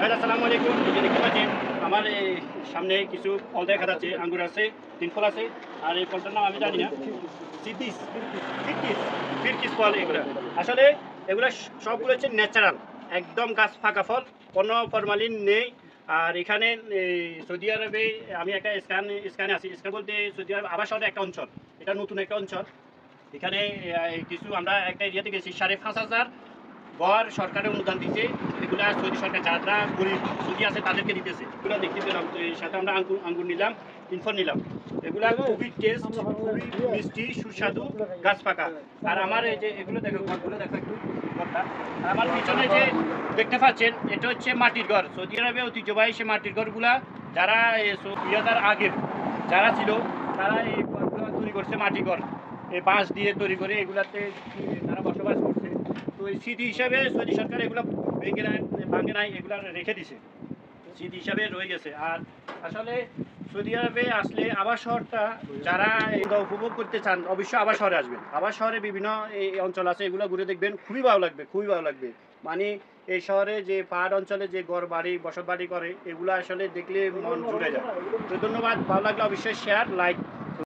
ভাই আসসালামু আলাইকুম। এই যে দেখতে পাচ্ছেন আমার সামনে কিছু ফল দেখা যাচ্ছে, আঙ্গুর আছে, 3 ফল আছে। আর এই ফলটার নাম আমি জানি না। সিদ্দিস, ফিরকিস, ফিরকিস ফল এগুলা। আসলে এগুলা সবগুলো হচ্ছে ন্যাচারাল, একদম গাছ ফাঁকা ফল, কোনো ফরমালিন নেই। আর এখানে এই সৌদি আরবে আমি একটা স্ক্যানে আছি। স্ক্যান বলতে সৌদি আরব আবাস শহরের একটা অঞ্চল। এটা নতুন একটা অঞ্চল। এখানে কিছু আমরা একটা এরিয়াতে গেছি, 5,500 ঘর সরকারের অনুদান দিচ্ছে। এগুলা সৌদি সরকার যারা গরিব সৌদি আছে তাদেরকে দিতেছে। এগুলো দেখতে পেলাম, তো এর সাথে আমরা আঙ্গুর নিলাম, 3 ফল নিলাম। এগুলা খুবই টেস্ট, খুবই মিষ্টি, সুস্বাদু, গাছ পাকা। আর আমার এই যে এগুলো দেখো, ঘরগুলো দেখো একটু, ঘরটা। আর আমার পিছনে যে দেখতে পাচ্ছেন, এটা হচ্ছে মাটির ঘর। সৌদি আরবে ঐতিহ্যবাহী সে মাটির ঘরগুলা যারা 2000 আগের যারা ছিল, তারা এই ঘরগুলো তৈরি করছে, মাটির ঘর। এই বাঁশ দিয়ে তৈরি করে এগুলাতে তারা বসবাস করছে। তো এই স্মৃতি হিসাবে সৌদি সরকার এগুলো ভাঙে নাই, এগুলো রেখে দিছে, স্মৃতি হিসাবে রয়ে গেছে। আর আসলে সৌদি আরবে আসলে আবাস শহরটা যারা এগুলো উপভোগ করতে চান অবশ্যই আবাস শহরে আসবেন। আবাস শহরে বিভিন্ন এই অঞ্চল আছে, এগুলো ঘুরে দেখবেন, খুবই ভালো লাগবে, খুবই ভালো লাগবে। মানে এই শহরে যে পাহাড় অঞ্চলে যে ঘর বাড়ি বসত বাড়ি করে, এগুলো আসলে দেখলে মন জুড়ে যায়। তো ধন্যবাদ, ভালো লাগলে অবশ্যই শেয়ার, লাইক